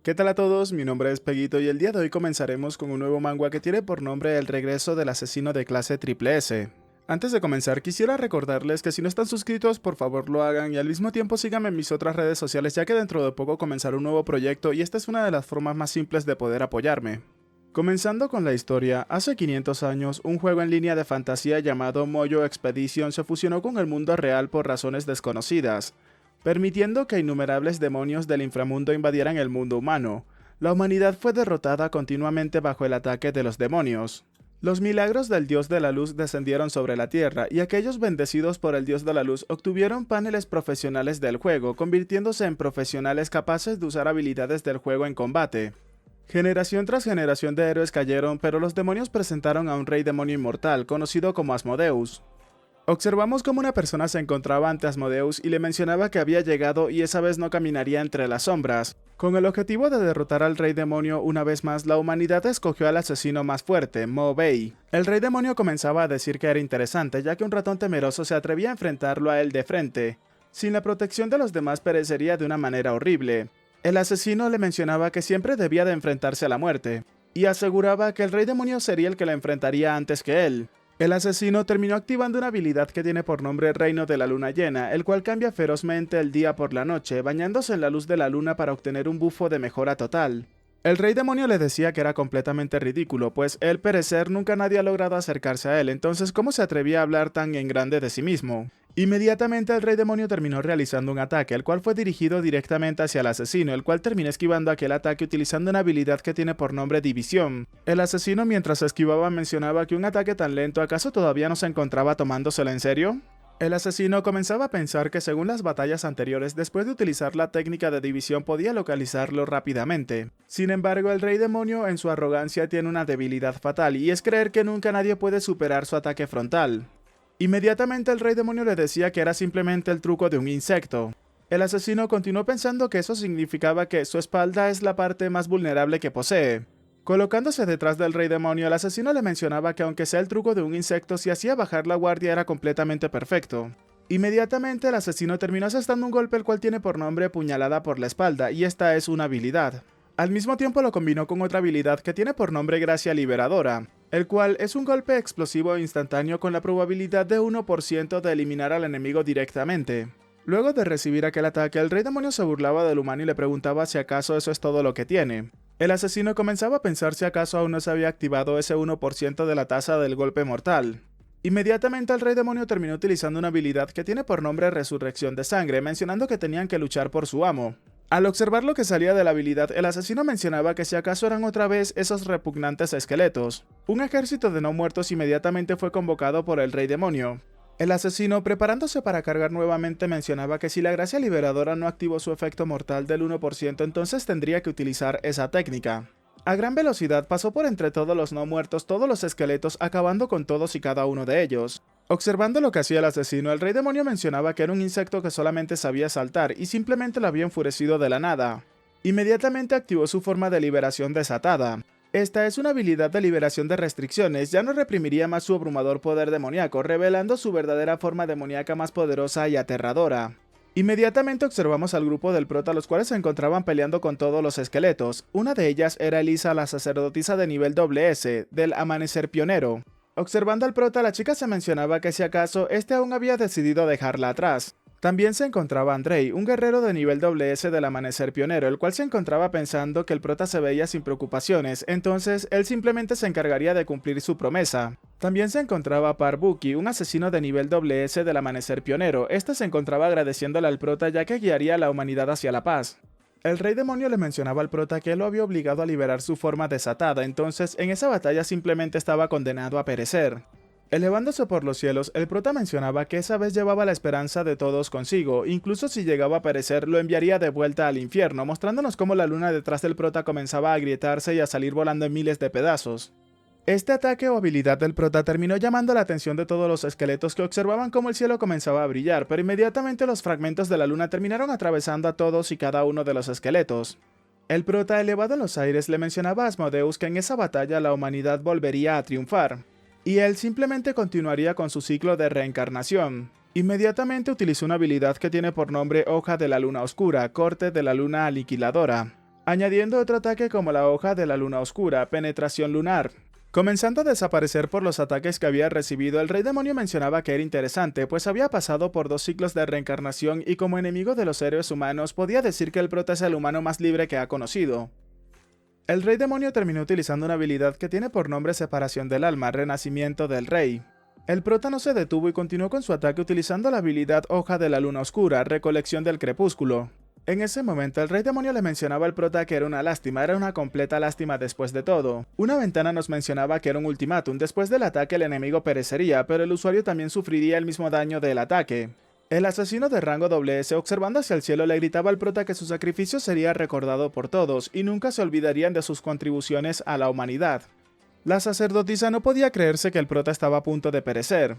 ¿Qué tal a todos? Mi nombre es Peguito y el día de hoy comenzaremos con un nuevo manga que tiene por nombre El regreso del asesino de clase Triple S. Antes de comenzar, quisiera recordarles que si no están suscritos, por favor lo hagan y al mismo tiempo síganme en mis otras redes sociales, ya que dentro de poco comenzará un nuevo proyecto y esta es una de las formas más simples de poder apoyarme. Comenzando con la historia, hace 500 años, un juego en línea de fantasía llamado Mojo Expedition se fusionó con el mundo real por razones desconocidas, permitiendo que innumerables demonios del inframundo invadieran el mundo humano. La humanidad fue derrotada continuamente bajo el ataque de los demonios. Los milagros del dios de la luz descendieron sobre la tierra, y aquellos bendecidos por el dios de la luz obtuvieron paneles profesionales del juego, convirtiéndose en profesionales capaces de usar habilidades del juego en combate. Generación tras generación de héroes cayeron, pero los demonios presentaron a un rey demonio inmortal, conocido como Asmodeus. Observamos cómo una persona se encontraba ante Asmodeus y le mencionaba que había llegado y esa vez no caminaría entre las sombras. Con el objetivo de derrotar al rey demonio una vez más, la humanidad escogió al asesino más fuerte, Mo Bei. El rey demonio comenzaba a decir que era interesante, ya que un ratón temeroso se atrevía a enfrentarlo a él de frente. Sin la protección de los demás perecería de una manera horrible. El asesino le mencionaba que siempre debía de enfrentarse a la muerte, y aseguraba que el rey demonio sería el que la enfrentaría antes que él. El asesino terminó activando una habilidad que tiene por nombre Reino de la Luna Llena, el cual cambia ferozmente el día por la noche, bañándose en la luz de la luna para obtener un bufo de mejora total. El rey demonio le decía que era completamente ridículo, pues al perecer nunca nadie ha logrado acercarse a él, entonces ¿cómo se atrevía a hablar tan en grande de sí mismo? Inmediatamente el rey demonio terminó realizando un ataque, el cual fue dirigido directamente hacia el asesino, el cual terminó esquivando aquel ataque utilizando una habilidad que tiene por nombre División. El asesino mientras esquivaba mencionaba que un ataque tan lento ¿acaso todavía no se encontraba tomándoselo en serio? El asesino comenzaba a pensar que según las batallas anteriores, después de utilizar la técnica de división podía localizarlo rápidamente. Sin embargo, el rey demonio en su arrogancia tiene una debilidad fatal y es creer que nunca nadie puede superar su ataque frontal. Inmediatamente el rey demonio le decía que era simplemente el truco de un insecto. El asesino continuó pensando que eso significaba que su espalda es la parte más vulnerable que posee. Colocándose detrás del rey demonio, el asesino le mencionaba que aunque sea el truco de un insecto, si hacía bajar la guardia era completamente perfecto. Inmediatamente el asesino terminó asestando un golpe el cual tiene por nombre puñalada por la espalda, y esta es una habilidad. Al mismo tiempo lo combinó con otra habilidad que tiene por nombre Gracia Liberadora, el cual es un golpe explosivo e instantáneo con la probabilidad de 1% de eliminar al enemigo directamente. Luego de recibir aquel ataque, el rey demonio se burlaba del humano y le preguntaba si acaso eso es todo lo que tiene. El asesino comenzaba a pensar si acaso aún no se había activado ese 1% de la tasa del golpe mortal. Inmediatamente el rey demonio terminó utilizando una habilidad que tiene por nombre Resurrección de Sangre, mencionando que tenían que luchar por su amo. Al observar lo que salía de la habilidad, el asesino mencionaba que si acaso eran otra vez esos repugnantes esqueletos. Un ejército de no muertos inmediatamente fue convocado por el rey demonio. El asesino, preparándose para cargar nuevamente, mencionaba que si la gracia liberadora no activó su efecto mortal del 1%, entonces tendría que utilizar esa técnica. A gran velocidad pasó por entre todos los no muertos, todos los esqueletos, acabando con todos y cada uno de ellos. Observando lo que hacía el asesino, el rey demonio mencionaba que era un insecto que solamente sabía saltar y simplemente lo había enfurecido de la nada. Inmediatamente activó su forma de liberación desatada. Esta es una habilidad de liberación de restricciones, ya no reprimiría más su abrumador poder demoníaco, revelando su verdadera forma demoníaca más poderosa y aterradora. Inmediatamente observamos al grupo del prota, los cuales se encontraban peleando con todos los esqueletos. Una de ellas era Elisa, la sacerdotisa de nivel SS, del Amanecer Pionero. Observando al prota, la chica se mencionaba que si acaso este aún había decidido dejarla atrás. También se encontraba Andrei, un guerrero de nivel SS del Amanecer Pionero, el cual se encontraba pensando que el prota se veía sin preocupaciones, entonces él simplemente se encargaría de cumplir su promesa. También se encontraba Parbuki, un asesino de nivel SS del Amanecer Pionero. Este se encontraba agradeciéndole al prota ya que guiaría a la humanidad hacia la paz. El rey demonio le mencionaba al prota que él lo había obligado a liberar su forma desatada, entonces en esa batalla simplemente estaba condenado a perecer. Elevándose por los cielos, el prota mencionaba que esa vez llevaba la esperanza de todos consigo, incluso si llegaba a perecer lo enviaría de vuelta al infierno, mostrándonos cómo la luna detrás del prota comenzaba a agrietarse y a salir volando en miles de pedazos. Este ataque o habilidad del prota terminó llamando la atención de todos los esqueletos que observaban cómo el cielo comenzaba a brillar, pero inmediatamente los fragmentos de la luna terminaron atravesando a todos y cada uno de los esqueletos. El prota, elevado en los aires, le mencionaba a Asmodeus que en esa batalla la humanidad volvería a triunfar, y él simplemente continuaría con su ciclo de reencarnación. Inmediatamente utilizó una habilidad que tiene por nombre Hoja de la Luna Oscura, Corte de la Luna Aniquiladora. añadiendo otro ataque como la hoja de la luna oscura, penetración lunar. Comenzando a desaparecer por los ataques que había recibido, el rey demonio mencionaba que era interesante, pues había pasado por 2 ciclos de reencarnación y como enemigo de los héroes humanos podía decir que el prota es el humano más libre que ha conocido. El rey demonio terminó utilizando una habilidad que tiene por nombre separación del alma, renacimiento del rey. El prota no se detuvo y continuó con su ataque utilizando la habilidad hoja de la luna oscura, recolección del crepúsculo. En ese momento el rey demonio le mencionaba al prota que era una lástima, era una completa lástima después de todo. Una ventana nos mencionaba que era un ultimátum, después del ataque el enemigo perecería, pero el usuario también sufriría el mismo daño del ataque. El asesino de rango SS, observando hacia el cielo, le gritaba al prota que su sacrificio sería recordado por todos, y nunca se olvidarían de sus contribuciones a la humanidad. La sacerdotisa no podía creerse que el prota estaba a punto de perecer.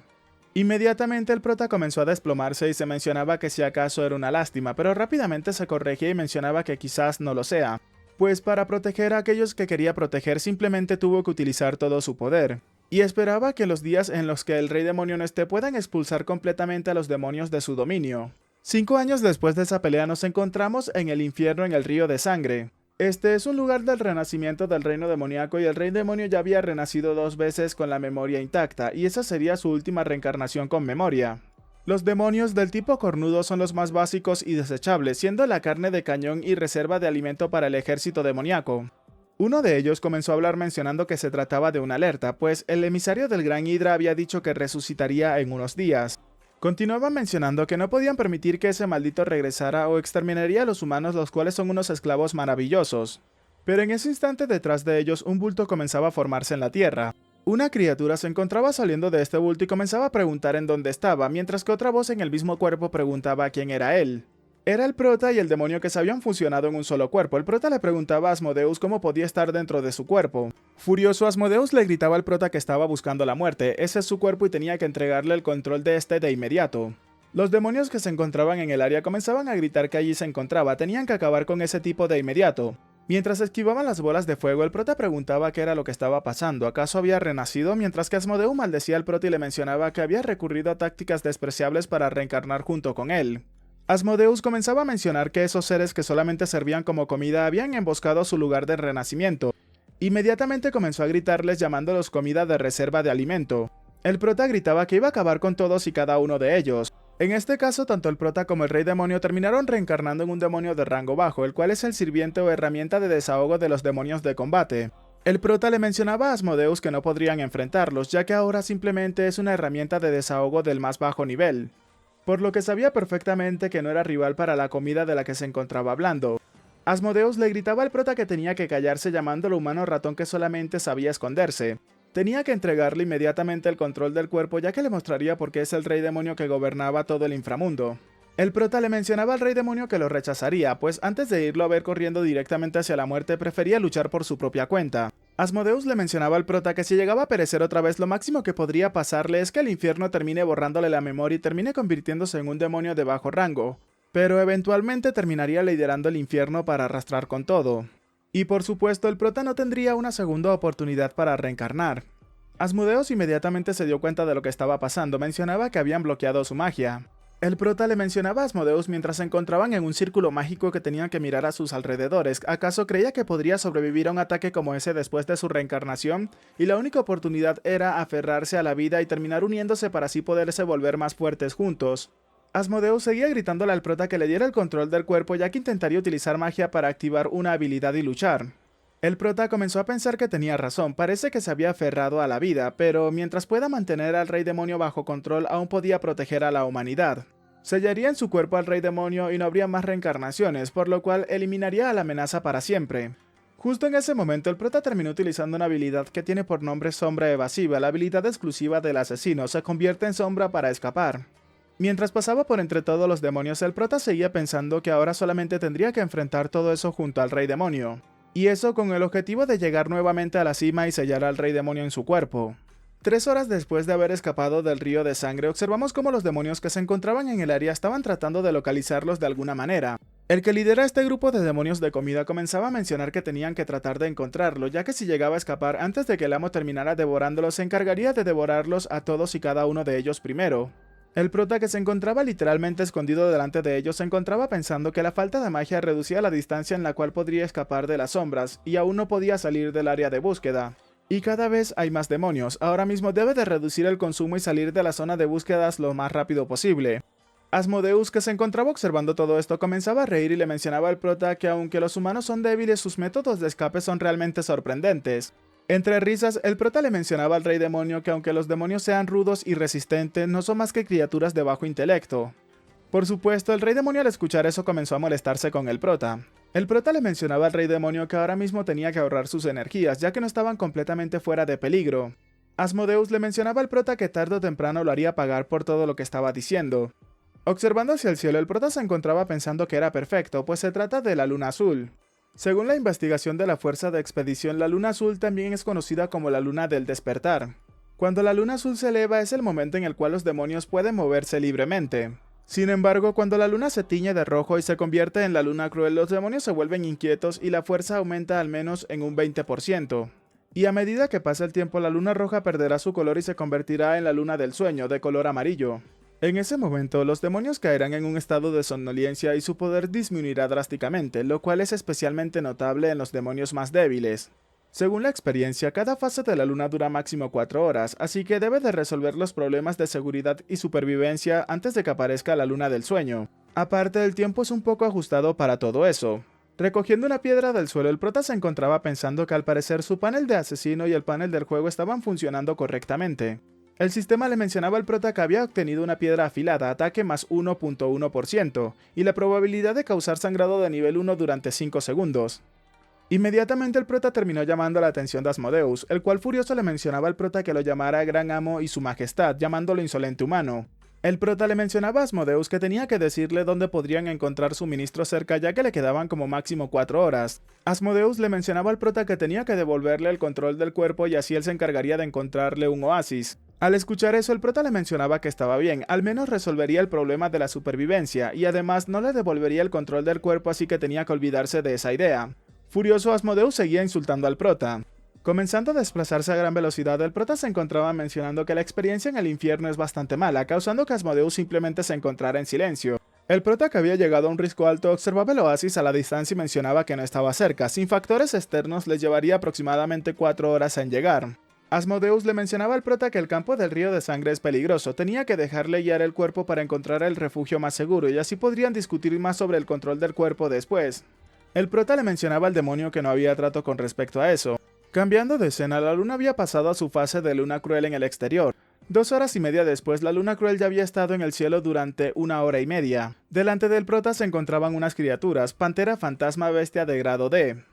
Inmediatamente el prota comenzó a desplomarse y se mencionaba que si acaso era una lástima, pero rápidamente se corregía y mencionaba que quizás no lo sea, pues para proteger a aquellos que quería proteger simplemente tuvo que utilizar todo su poder. Y esperaba que los días en los que el rey demonio no esté puedan expulsar completamente a los demonios de su dominio. 5 años después de esa pelea nos encontramos en el infierno en el río de sangre. Este es un lugar del renacimiento del reino demoníaco y el rey demonio ya había renacido 2 veces con la memoria intacta, y esa sería su última reencarnación con memoria. Los demonios del tipo cornudo son los más básicos y desechables, siendo la carne de cañón y reserva de alimento para el ejército demoníaco. Uno de ellos comenzó a hablar mencionando que se trataba de una alerta, pues el emisario del Gran Hidra había dicho que resucitaría en unos días. Continuaban mencionando que no podían permitir que ese maldito regresara o exterminaría a los humanos, los cuales son unos esclavos maravillosos. Pero en ese instante detrás de ellos un bulto comenzaba a formarse en la tierra. Una criatura se encontraba saliendo de este bulto y comenzaba a preguntar en dónde estaba, mientras que otra voz en el mismo cuerpo preguntaba quién era él. Era el prota y el demonio que se habían fusionado en un solo cuerpo. El prota le preguntaba a Asmodeus cómo podía estar dentro de su cuerpo. Furioso, Asmodeus le gritaba al prota que estaba buscando la muerte. Ese es su cuerpo y tenía que entregarle el control de este de inmediato. Los demonios que se encontraban en el área comenzaban a gritar que allí se encontraba. Tenían que acabar con ese tipo de inmediato. Mientras esquivaban las bolas de fuego, el prota preguntaba qué era lo que estaba pasando. ¿Acaso había renacido? Mientras que Asmodeus maldecía al prota y le mencionaba que había recurrido a tácticas despreciables para reencarnar junto con él. Asmodeus comenzaba a mencionar que esos seres que solamente servían como comida habían emboscado su lugar de renacimiento. Inmediatamente comenzó a gritarles llamándolos comida de reserva de alimento. El prota gritaba que iba a acabar con todos y cada uno de ellos. En este caso, tanto el prota como el rey demonio terminaron reencarnando en un demonio de rango bajo, el cual es el sirviente o herramienta de desahogo de los demonios de combate. El prota le mencionaba a Asmodeus que no podrían enfrentarlos, ya que ahora simplemente es una herramienta de desahogo del más bajo nivel, por lo que sabía perfectamente que no era rival para la comida de la que se encontraba hablando. Asmodeus le gritaba al prota que tenía que callarse llamándolo humano ratón que solamente sabía esconderse. Tenía que entregarle inmediatamente el control del cuerpo ya que le mostraría por qué es el rey demonio que gobernaba todo el inframundo. El prota le mencionaba al rey demonio que lo rechazaría, pues antes de irlo a ver corriendo directamente hacia la muerte prefería luchar por su propia cuenta. Asmodeus le mencionaba al prota que si llegaba a perecer otra vez lo máximo que podría pasarle es que el infierno termine borrándole la memoria y termine convirtiéndose en un demonio de bajo rango, pero eventualmente terminaría liderando el infierno para arrastrar con todo. Y por supuesto el prota no tendría una segunda oportunidad para reencarnar. Asmodeus inmediatamente se dio cuenta de lo que estaba pasando, mencionaba que habían bloqueado su magia. El prota le mencionaba a Asmodeus mientras se encontraban en un círculo mágico que tenían que mirar a sus alrededores. ¿Acaso creía que podría sobrevivir a un ataque como ese después de su reencarnación? Y la única oportunidad era aferrarse a la vida y terminar uniéndose para así poderse volver más fuertes juntos. Asmodeus seguía gritándole al prota que le diera el control del cuerpo ya que intentaría utilizar magia para activar una habilidad y luchar. El prota comenzó a pensar que tenía razón, parece que se había aferrado a la vida, pero mientras pueda mantener al rey demonio bajo control aún podía proteger a la humanidad. Sellaría en su cuerpo al rey demonio y no habría más reencarnaciones, por lo cual eliminaría a la amenaza para siempre. Justo en ese momento el prota terminó utilizando una habilidad que tiene por nombre sombra evasiva, la habilidad exclusiva del asesino, se convierte en sombra para escapar. Mientras pasaba por entre todos los demonios, el prota seguía pensando que ahora solamente tendría que enfrentar todo eso junto al rey demonio. Y eso con el objetivo de llegar nuevamente a la cima y sellar al rey demonio en su cuerpo. 3 horas después de haber escapado del río de sangre, observamos cómo los demonios que se encontraban en el área estaban tratando de localizarlos de alguna manera. El que lidera este grupo de demonios de comida comenzaba a mencionar que tenían que tratar de encontrarlo, ya que si llegaba a escapar antes de que el amo terminara devorándolos, se encargaría de devorarlos a todos y cada uno de ellos primero. El prota, que se encontraba literalmente escondido delante de ellos, se encontraba pensando que la falta de magia reducía la distancia en la cual podría escapar de las sombras, y aún no podía salir del área de búsqueda. Y cada vez hay más demonios, ahora mismo debe de reducir el consumo y salir de la zona de búsquedas lo más rápido posible. Asmodeus, que se encontraba observando todo esto, comenzaba a reír y le mencionaba al prota que aunque los humanos son débiles, sus métodos de escape son realmente sorprendentes. Entre risas, el prota le mencionaba al rey demonio que aunque los demonios sean rudos y resistentes, no son más que criaturas de bajo intelecto. Por supuesto, el rey demonio al escuchar eso comenzó a molestarse con el prota. El prota le mencionaba al rey demonio que ahora mismo tenía que ahorrar sus energías, ya que no estaban completamente fuera de peligro. Asmodeus le mencionaba al prota que tarde o temprano lo haría pagar por todo lo que estaba diciendo. Observando hacia el cielo, el prota se encontraba pensando que era perfecto, pues se trata de la luna azul. Según la investigación de la Fuerza de Expedición, la luna azul también es conocida como la luna del despertar. Cuando la luna azul se eleva es el momento en el cual los demonios pueden moverse libremente. Sin embargo, cuando la luna se tiñe de rojo y se convierte en la luna cruel, los demonios se vuelven inquietos y la fuerza aumenta al menos en un 20%. Y a medida que pasa el tiempo, la luna roja perderá su color y se convertirá en la luna del sueño, de color amarillo. En ese momento, los demonios caerán en un estado de somnolencia y su poder disminuirá drásticamente, lo cual es especialmente notable en los demonios más débiles. Según la experiencia, cada fase de la luna dura máximo 4 horas, así que debe de resolver los problemas de seguridad y supervivencia antes de que aparezca la luna del sueño. Aparte, el tiempo es un poco ajustado para todo eso. Recogiendo una piedra del suelo, el prota se encontraba pensando que al parecer su panel de asesino y el panel del juego estaban funcionando correctamente. El sistema le mencionaba al prota que había obtenido una piedra afilada, ataque más 1.1%, y la probabilidad de causar sangrado de nivel 1 durante 5 segundos. Inmediatamente el prota terminó llamando la atención de Asmodeus, el cual furioso le mencionaba al prota que lo llamara Gran Amo y su Majestad, llamándolo insolente humano. El prota le mencionaba a Asmodeus que tenía que decirle dónde podrían encontrar suministros cerca, ya que le quedaban como máximo 4 horas. Asmodeus le mencionaba al prota que tenía que devolverle el control del cuerpo y así él se encargaría de encontrarle un oasis. Al escuchar eso, el prota le mencionaba que estaba bien, al menos resolvería el problema de la supervivencia, y además no le devolvería el control del cuerpo, así que tenía que olvidarse de esa idea. Furioso, Asmodeus seguía insultando al prota. Comenzando a desplazarse a gran velocidad, el prota se encontraba mencionando que la experiencia en el infierno es bastante mala, causando que Asmodeus simplemente se encontrara en silencio. El prota, que había llegado a un risco alto, observaba el oasis a la distancia y mencionaba que no estaba cerca. Sin factores externos les llevaría aproximadamente 4 horas en llegar. Asmodeus le mencionaba al prota que el campo del río de sangre es peligroso, tenía que dejarle guiar el cuerpo para encontrar el refugio más seguro y así podrían discutir más sobre el control del cuerpo después. El prota le mencionaba al demonio que no había trato con respecto a eso. Cambiando de escena, la luna había pasado a su fase de luna cruel en el exterior. 2 horas y media después, la luna cruel ya había estado en el cielo durante 1 hora y media. Delante del prota se encontraban unas criaturas, pantera fantasma bestia de grado D.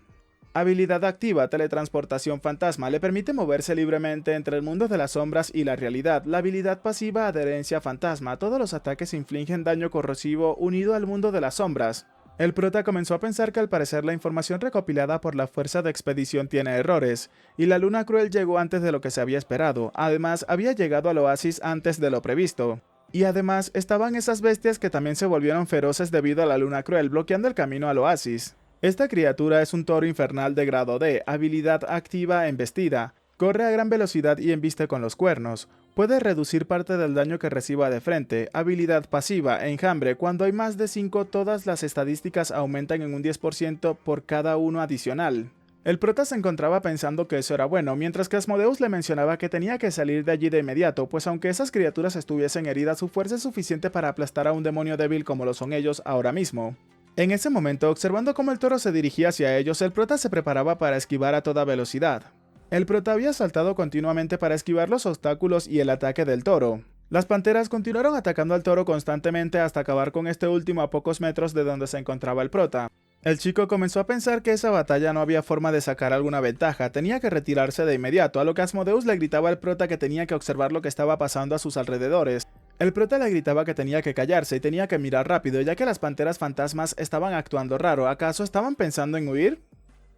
Habilidad activa, teletransportación fantasma, le permite moverse libremente entre el mundo de las sombras y la realidad. La habilidad pasiva, adherencia fantasma, todos los ataques infligen daño corrosivo unido al mundo de las sombras. El prota comenzó a pensar que al parecer la información recopilada por la Fuerza de Expedición tiene errores, y la luna cruel llegó antes de lo que se había esperado. Además, había llegado al oasis antes de lo previsto. Y además, estaban esas bestias que también se volvieron feroces debido a la luna cruel, bloqueando el camino al oasis. Esta criatura es un toro infernal de grado D, habilidad activa embestida. Corre a gran velocidad y embiste con los cuernos. Puede reducir parte del daño que reciba de frente. Habilidad pasiva, enjambre. Cuando hay más de 5, todas las estadísticas aumentan en un 10% por cada uno adicional. El prota se encontraba pensando que eso era bueno, mientras que Asmodeus le mencionaba que tenía que salir de allí de inmediato, pues aunque esas criaturas estuviesen heridas, su fuerza es suficiente para aplastar a un demonio débil como lo son ellos ahora mismo. En ese momento, observando cómo el toro se dirigía hacia ellos, el prota se preparaba para esquivar a toda velocidad. El prota había saltado continuamente para esquivar los obstáculos y el ataque del toro. Las panteras continuaron atacando al toro constantemente hasta acabar con este último a pocos metros de donde se encontraba el prota. El chico comenzó a pensar que esa batalla no había forma de sacar alguna ventaja, tenía que retirarse de inmediato, a lo que Asmodeus le gritaba al prota que tenía que observar lo que estaba pasando a sus alrededores. El prota le gritaba que tenía que callarse y tenía que mirar rápido, ya que las panteras fantasmas estaban actuando raro. ¿Acaso estaban pensando en huir?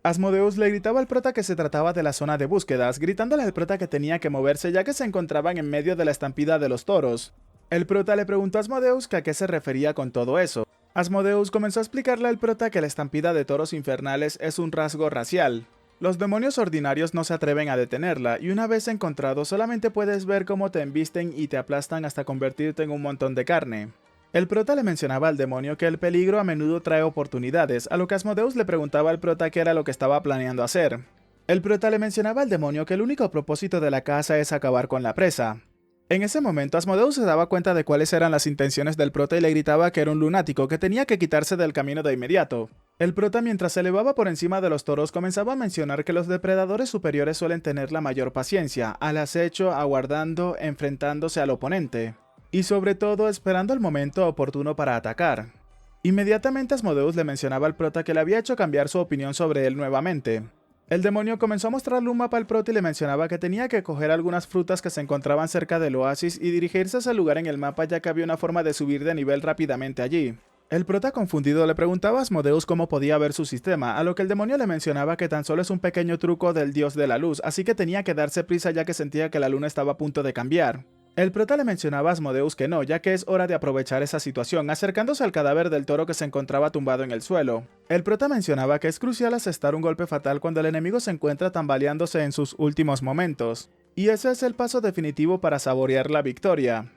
Asmodeus le gritaba al prota que se trataba de la zona de búsquedas, gritándole al prota que tenía que moverse ya que se encontraban en medio de la estampida de los toros. El prota le preguntó a Asmodeus que a qué se refería con todo eso. Asmodeus comenzó a explicarle al prota que la estampida de toros infernales es un rasgo racial. Los demonios ordinarios no se atreven a detenerla, y una vez encontrado solamente puedes ver cómo te embisten y te aplastan hasta convertirte en un montón de carne. El prota le mencionaba al demonio que el peligro a menudo trae oportunidades, a lo que Asmodeus le preguntaba al prota qué era lo que estaba planeando hacer. El prota le mencionaba al demonio que el único propósito de la caza es acabar con la presa. En ese momento Asmodeus se daba cuenta de cuáles eran las intenciones del prota y le gritaba que era un lunático que tenía que quitarse del camino de inmediato. El prota, mientras se elevaba por encima de los toros, comenzaba a mencionar que los depredadores superiores suelen tener la mayor paciencia, al acecho, aguardando, enfrentándose al oponente, y sobre todo esperando el momento oportuno para atacar. Inmediatamente Asmodeus le mencionaba al prota que le había hecho cambiar su opinión sobre él nuevamente. El demonio comenzó a mostrarle un mapa al prota y le mencionaba que tenía que coger algunas frutas que se encontraban cerca del oasis y dirigirse a ese lugar en el mapa, ya que había una forma de subir de nivel rápidamente allí. El prota confundido le preguntaba a Asmodeus cómo podía ver su sistema, a lo que el demonio le mencionaba que tan solo es un pequeño truco del dios de la luz, así que tenía que darse prisa ya que sentía que la luna estaba a punto de cambiar. El prota le mencionaba a Asmodeus que no, ya que es hora de aprovechar esa situación, acercándose al cadáver del toro que se encontraba tumbado en el suelo. El prota mencionaba que es crucial asestar un golpe fatal cuando el enemigo se encuentra tambaleándose en sus últimos momentos, y ese es el paso definitivo para saborear la victoria.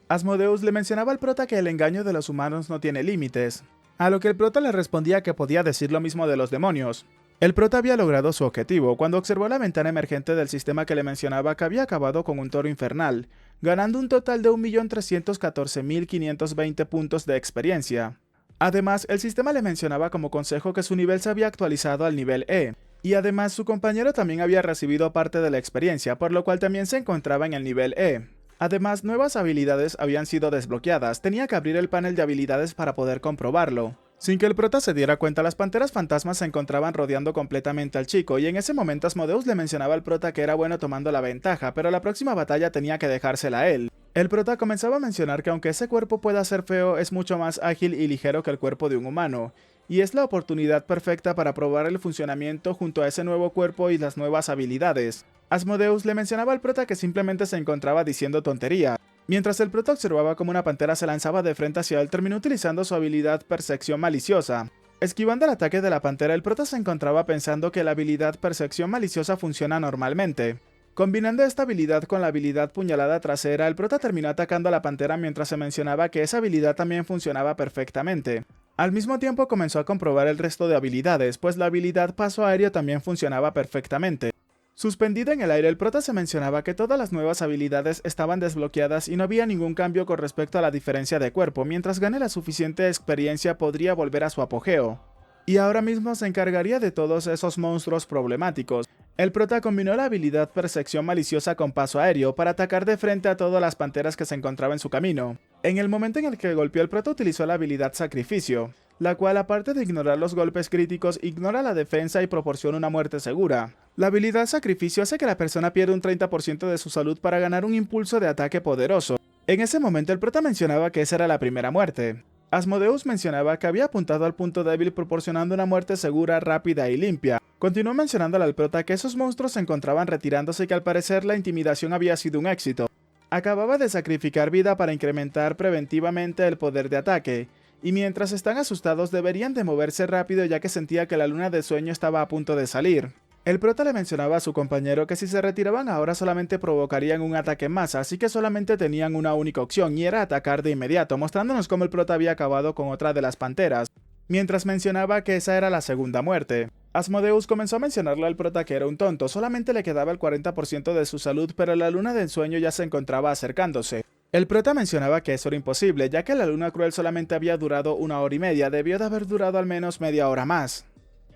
Asmodeus le mencionaba al prota que el engaño de los humanos no tiene límites, a lo que el prota le respondía que podía decir lo mismo de los demonios. El prota había logrado su objetivo cuando observó la ventana emergente del sistema que le mencionaba que había acabado con un toro infernal, ganando un total de 1.314.520 puntos de experiencia. Además, el sistema le mencionaba como consejo que su nivel se había actualizado al nivel E, y además su compañero también había recibido parte de la experiencia, por lo cual también se encontraba en el nivel E. Además, nuevas habilidades habían sido desbloqueadas, tenía que abrir el panel de habilidades para poder comprobarlo. Sin que el prota se diera cuenta, las panteras fantasmas se encontraban rodeando completamente al chico, y en ese momento Asmodeus le mencionaba al prota que era bueno tomando la ventaja, pero la próxima batalla tenía que dejársela a él. El prota comenzaba a mencionar que aunque ese cuerpo pueda ser feo, es mucho más ágil y ligero que el cuerpo de un humano, y es la oportunidad perfecta para probar el funcionamiento junto a ese nuevo cuerpo y las nuevas habilidades. Asmodeus le mencionaba al prota que simplemente se encontraba diciendo tontería. Mientras el prota observaba cómo una pantera se lanzaba de frente hacia él, terminó utilizando su habilidad Percepción Maliciosa. Esquivando el ataque de la pantera, el prota se encontraba pensando que la habilidad Percepción Maliciosa funciona normalmente. Combinando esta habilidad con la habilidad Puñalada Trasera, el prota terminó atacando a la pantera mientras se mencionaba que esa habilidad también funcionaba perfectamente. Al mismo tiempo comenzó a comprobar el resto de habilidades, pues la habilidad Paso Aéreo también funcionaba perfectamente. Suspendido en el aire, el prota se mencionaba que todas las nuevas habilidades estaban desbloqueadas y no había ningún cambio con respecto a la diferencia de cuerpo. Mientras gane la suficiente experiencia podría volver a su apogeo. Y ahora mismo se encargaría de todos esos monstruos problemáticos. El prota combinó la habilidad Percepción Maliciosa con Paso Aéreo para atacar de frente a todas las panteras que se encontraban en su camino. En el momento en el que golpeó, el prota utilizó la habilidad Sacrificio, la cual, aparte de ignorar los golpes críticos, ignora la defensa y proporciona una muerte segura. La habilidad Sacrificio hace que la persona pierda un 30% de su salud para ganar un impulso de ataque poderoso. En ese momento el prota mencionaba que esa era la primera muerte. Asmodeus mencionaba que había apuntado al punto débil proporcionando una muerte segura, rápida y limpia. Continuó mencionándole al prota que esos monstruos se encontraban retirándose y que al parecer la intimidación había sido un éxito. Acababa de sacrificar vida para incrementar preventivamente el poder de ataque, y mientras están asustados deberían de moverse rápido ya que sentía que la luna de sueño estaba a punto de salir. El prota le mencionaba a su compañero que si se retiraban ahora solamente provocarían un ataque en masa, así que solamente tenían una única opción y era atacar de inmediato, mostrándonos cómo el prota había acabado con otra de las panteras, mientras mencionaba que esa era la segunda muerte. Asmodeus comenzó a mencionarle al prota que era un tonto, solamente le quedaba el 40% de su salud, pero la luna del sueño ya se encontraba acercándose. El prota mencionaba que eso era imposible, ya que la luna cruel solamente había durado 1 hora y media, debió de haber durado al menos media hora más.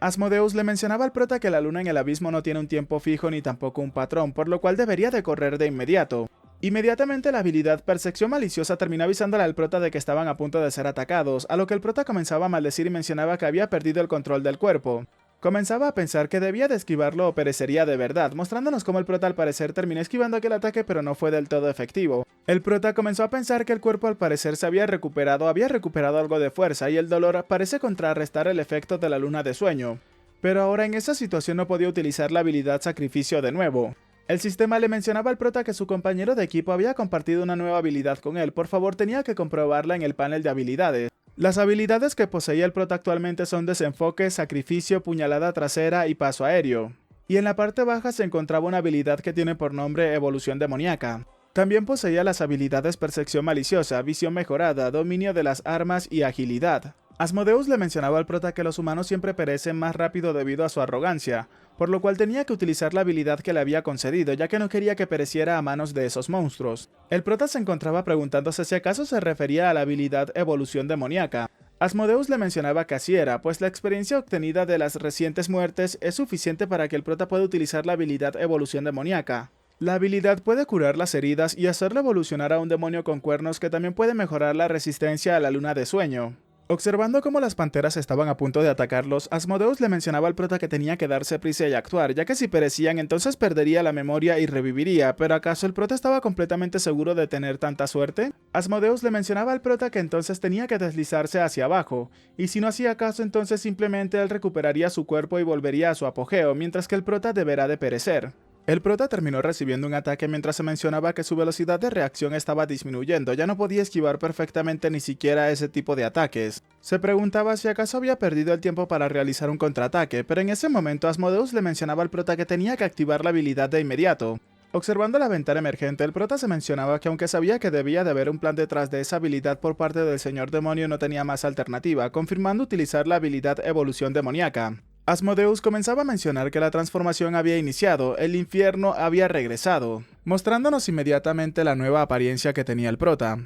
Asmodeus le mencionaba al prota que la luna en el abismo no tiene un tiempo fijo ni tampoco un patrón, por lo cual debería de correr de inmediato. Inmediatamente la habilidad Percepción Maliciosa terminó avisándole al prota de que estaban a punto de ser atacados, a lo que el prota comenzaba a maldecir y mencionaba que había perdido el control del cuerpo. Comenzaba a pensar que debía de esquivarlo o perecería de verdad, mostrándonos cómo el prota al parecer terminó esquivando aquel ataque pero no fue del todo efectivo. El prota comenzó a pensar que el cuerpo al parecer se había recuperado algo de fuerza y el dolor parece contrarrestar el efecto de la luna de sueño. Pero ahora en esa situación no podía utilizar la habilidad Sacrificio de nuevo. El sistema le mencionaba al prota que su compañero de equipo había compartido una nueva habilidad con él, por favor tenía que comprobarla en el panel de habilidades. Las habilidades que poseía el prota actualmente son Desenfoque, Sacrificio, Puñalada Trasera y Paso Aéreo. y en la parte baja se encontraba una habilidad que tiene por nombre Evolución Demoníaca. También poseía las habilidades Percepción Maliciosa, Visión Mejorada, Dominio de las Armas y Agilidad. Asmodeus le mencionaba al prota que los humanos siempre perecen más rápido debido a su arrogancia, por lo cual tenía que utilizar la habilidad que le había concedido, ya que no quería que pereciera a manos de esos monstruos. El prota se encontraba preguntándose si acaso se refería a la habilidad Evolución Demoníaca. Asmodeus le mencionaba que así era, pues la experiencia obtenida de las recientes muertes es suficiente para que el prota pueda utilizar la habilidad Evolución Demoníaca. La habilidad puede curar las heridas y hacerlo evolucionar a un demonio con cuernos que también puede mejorar la resistencia a la luna de sueño. Observando cómo las panteras estaban a punto de atacarlos, Asmodeus le mencionaba al prota que tenía que darse prisa y actuar, ya que si perecían entonces perdería la memoria y reviviría, pero ¿acaso el prota estaba completamente seguro de tener tanta suerte? Asmodeus le mencionaba al prota que entonces tenía que deslizarse hacia abajo, y si no hacía caso entonces simplemente él recuperaría su cuerpo y volvería a su apogeo, mientras que el prota deberá de perecer. El prota terminó recibiendo un ataque mientras se mencionaba que su velocidad de reacción estaba disminuyendo, ya no podía esquivar perfectamente ni siquiera ese tipo de ataques. Se preguntaba si acaso había perdido el tiempo para realizar un contraataque, pero en ese momento Asmodeus le mencionaba al prota que tenía que activar la habilidad de inmediato. Observando la ventana emergente, el prota se mencionaba que aunque sabía que debía de haber un plan detrás de esa habilidad por parte del señor demonio, no tenía más alternativa, confirmando utilizar la habilidad Evolución Demoníaca. Asmodeus comenzaba a mencionar que la transformación había iniciado, el infierno había regresado, mostrándonos inmediatamente la nueva apariencia que tenía el prota.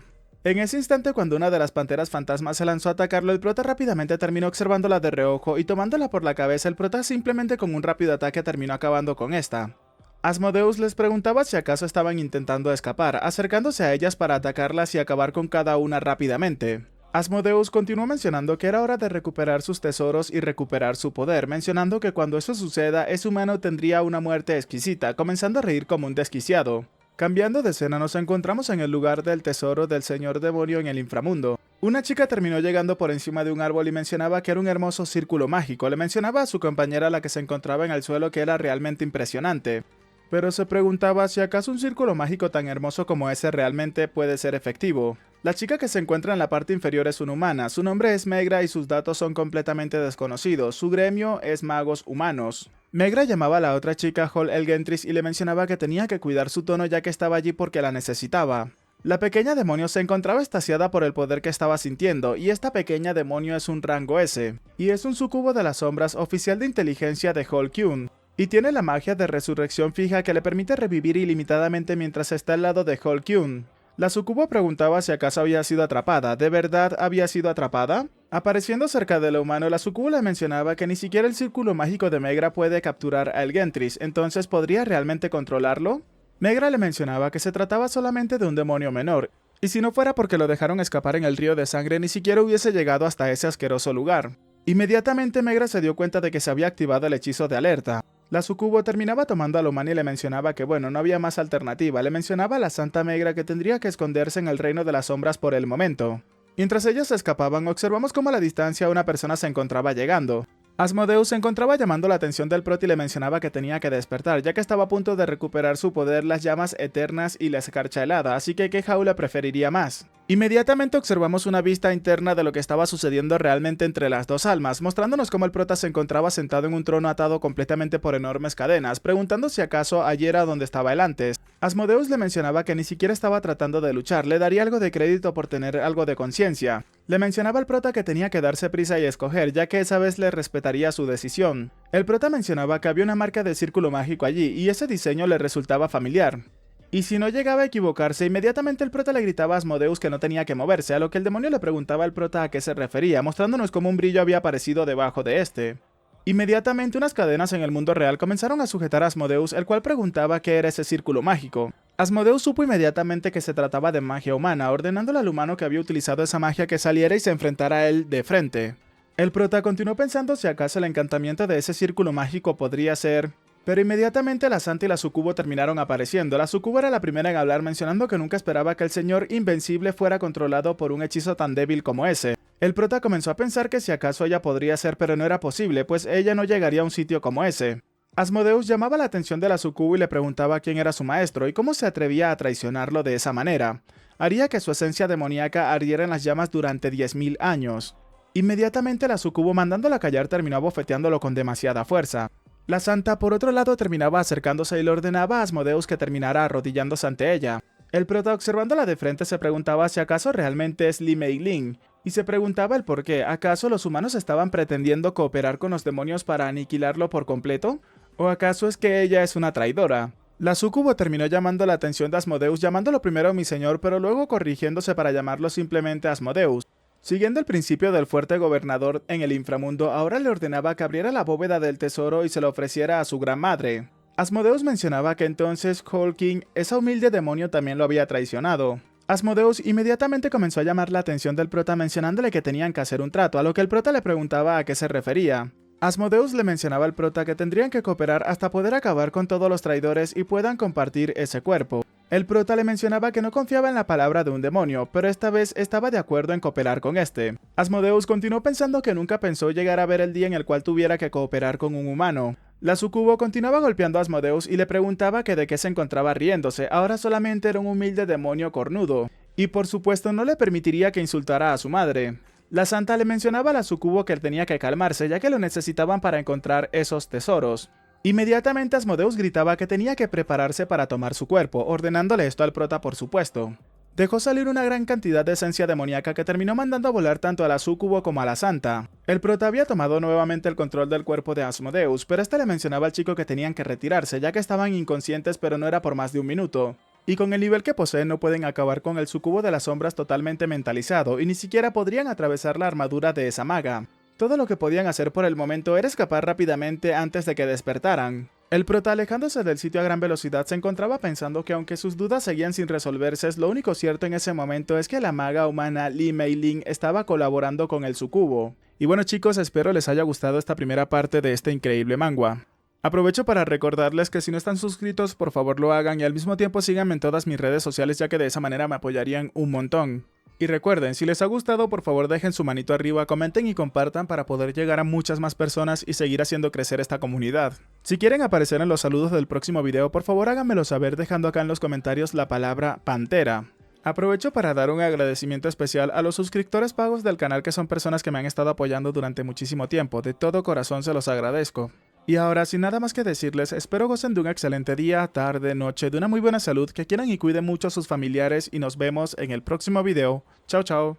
En ese instante, cuando una de las panteras fantasmas se lanzó a atacarlo, el prota rápidamente terminó observándola de reojo y tomándola por la cabeza, el prota simplemente con un rápido ataque terminó acabando con esta. Asmodeus les preguntaba si acaso estaban intentando escapar, acercándose a ellas para atacarlas y acabar con cada una rápidamente. Asmodeus continuó mencionando que era hora de recuperar sus tesoros y recuperar su poder, mencionando que cuando eso suceda, ese humano tendría una muerte exquisita, comenzando a reír como un desquiciado. Cambiando de escena, nos encontramos en el lugar del tesoro del señor demonio en el inframundo. Una chica terminó llegando por encima de un árbol y mencionaba que era un hermoso círculo mágico. Le mencionaba a su compañera, la que se encontraba en el suelo, que era realmente impresionante. Pero se preguntaba si acaso un círculo mágico tan hermoso como ese realmente puede ser efectivo. La chica que se encuentra en la parte inferior es una humana, su nombre es Megra y sus datos son completamente desconocidos, su gremio es magos humanos. Megra llamaba a la otra chica Hall Elgentris y le mencionaba que tenía que cuidar su tono ya que estaba allí porque la necesitaba. La pequeña demonio se encontraba extasiada por el poder que estaba sintiendo, y esta pequeña demonio es un rango S, y es un sucubo de las sombras oficial de inteligencia de Hall Kyun. Y tiene la magia de resurrección fija que le permite revivir ilimitadamente mientras está al lado de Hall Kyun. La sucubo preguntaba si acaso había sido atrapada. ¿De verdad había sido atrapada? Apareciendo cerca de lo humano, la sucubo le mencionaba que ni siquiera el círculo mágico de Megra puede capturar a Elgentris, entonces ¿podría realmente controlarlo? Megra le mencionaba que se trataba solamente de un demonio menor, y si no fuera porque lo dejaron escapar en el río de sangre, ni siquiera hubiese llegado hasta ese asqueroso lugar. Inmediatamente Megra se dio cuenta de que se había activado el hechizo de alerta. La sucubo terminaba tomando a la humana y le mencionaba que bueno, no había más alternativa. Le mencionaba a la Santa Megra que tendría que esconderse en el reino de las sombras por el momento. Mientras ellos se escapaban, observamos cómo a la distancia una persona se encontraba llegando. Asmodeus se encontraba llamando la atención del prota y le mencionaba que tenía que despertar, ya que estaba a punto de recuperar su poder, las llamas eternas y la escarcha helada, así que ¿qué jaula preferiría más? Inmediatamente observamos una vista interna de lo que estaba sucediendo realmente entre las dos almas, mostrándonos cómo el prota se encontraba sentado en un trono atado completamente por enormes cadenas, preguntando si acaso allí era donde estaba él antes. Asmodeus le mencionaba que ni siquiera estaba tratando de luchar, le daría algo de crédito por tener algo de conciencia. Le mencionaba al prota que tenía que darse prisa y escoger, ya que esa vez le respetaría su decisión. El prota mencionaba que había una marca de círculo mágico allí, y ese diseño le resultaba familiar. Y si no llegaba a equivocarse, inmediatamente el prota le gritaba a Asmodeus que no tenía que moverse, a lo que el demonio le preguntaba al prota a qué se refería, mostrándonos cómo un brillo había aparecido debajo de este. Inmediatamente unas cadenas en el mundo real comenzaron a sujetar a Asmodeus, el cual preguntaba qué era ese círculo mágico. Asmodeus supo inmediatamente que se trataba de magia humana, ordenándole al humano que había utilizado esa magia que saliera y se enfrentara a él de frente. El prota continuó pensando si acaso el encantamiento de ese círculo mágico podría ser... Pero inmediatamente la Santa y la sucubo terminaron apareciendo. La sucubo era la primera en hablar, mencionando que nunca esperaba que el señor invencible fuera controlado por un hechizo tan débil como ese. El prota comenzó a pensar que si acaso ella podría ser, pero no era posible, pues ella no llegaría a un sitio como ese. Asmodeus llamaba la atención de la sucubo y le preguntaba quién era su maestro y cómo se atrevía a traicionarlo de esa manera. Haría que su esencia demoníaca ardiera en las llamas durante 10.000 años. Inmediatamente la sucubo, mandándola callar, terminó abofeteándolo con demasiada fuerza. La santa por otro lado terminaba acercándose y le ordenaba a Asmodeus que terminara arrodillándose ante ella. El prota, observándola de frente, se preguntaba si acaso realmente es Li Mei-ling, y se preguntaba el por qué. ¿Acaso los humanos estaban pretendiendo cooperar con los demonios para aniquilarlo por completo? ¿O acaso es que ella es una traidora? La súcubo terminó llamando la atención de Asmodeus, llamándolo primero mi señor, pero luego corrigiéndose para llamarlo simplemente Asmodeus. Siguiendo el principio del fuerte gobernador en el inframundo, ahora le ordenaba que abriera la bóveda del tesoro y se lo ofreciera a su gran madre. Asmodeus mencionaba que entonces Cold King, esa humilde demonio, también lo había traicionado. Asmodeus inmediatamente comenzó a llamar la atención del prota mencionándole que tenían que hacer un trato, a lo que el prota le preguntaba a qué se refería. Asmodeus le mencionaba al prota que tendrían que cooperar hasta poder acabar con todos los traidores y puedan compartir ese cuerpo. El prota le mencionaba que no confiaba en la palabra de un demonio, pero esta vez estaba de acuerdo en cooperar con este. Asmodeus continuó pensando que nunca pensó llegar a ver el día en el cual tuviera que cooperar con un humano. La sucubo continuaba golpeando a Asmodeus y le preguntaba que de qué se encontraba riéndose, ahora solamente era un humilde demonio cornudo, y por supuesto no le permitiría que insultara a su madre. La santa le mencionaba a la sucubo que él tenía que calmarse ya que lo necesitaban para encontrar esos tesoros. Inmediatamente Asmodeus gritaba que tenía que prepararse para tomar su cuerpo, ordenándole esto al prota por supuesto. Dejó salir una gran cantidad de esencia demoníaca que terminó mandando a volar tanto a la súcubo como a la santa. El prota había tomado nuevamente el control del cuerpo de Asmodeus, pero este le mencionaba al chico que tenían que retirarse ya que estaban inconscientes pero no era por más de un minuto. Y con el nivel que poseen no pueden acabar con el sucubo de las sombras totalmente mentalizado y ni siquiera podrían atravesar la armadura de esa maga. Todo lo que podían hacer por el momento era escapar rápidamente antes de que despertaran. El prota, alejándose del sitio a gran velocidad, se encontraba pensando que aunque sus dudas seguían sin resolverse, lo único cierto en ese momento es que la maga humana Li Mei-ling estaba colaborando con el sucubo. Y bueno chicos, espero les haya gustado esta primera parte de este increíble manga. Aprovecho para recordarles que si no están suscritos, por favor lo hagan y al mismo tiempo síganme en todas mis redes sociales ya que de esa manera me apoyarían un montón. Y recuerden, si les ha gustado, por favor dejen su manito arriba, comenten y compartan para poder llegar a muchas más personas y seguir haciendo crecer esta comunidad. Si quieren aparecer en los saludos del próximo video, por favor háganmelo saber dejando acá en los comentarios la palabra Pantera. Aprovecho para dar un agradecimiento especial a los suscriptores pagos del canal que son personas que me han estado apoyando durante muchísimo tiempo, de todo corazón se los agradezco. Y ahora, sin nada más que decirles, espero gocen de un excelente día, tarde, noche, de una muy buena salud, que quieran y cuiden mucho a sus familiares y nos vemos en el próximo video. Chao, chao.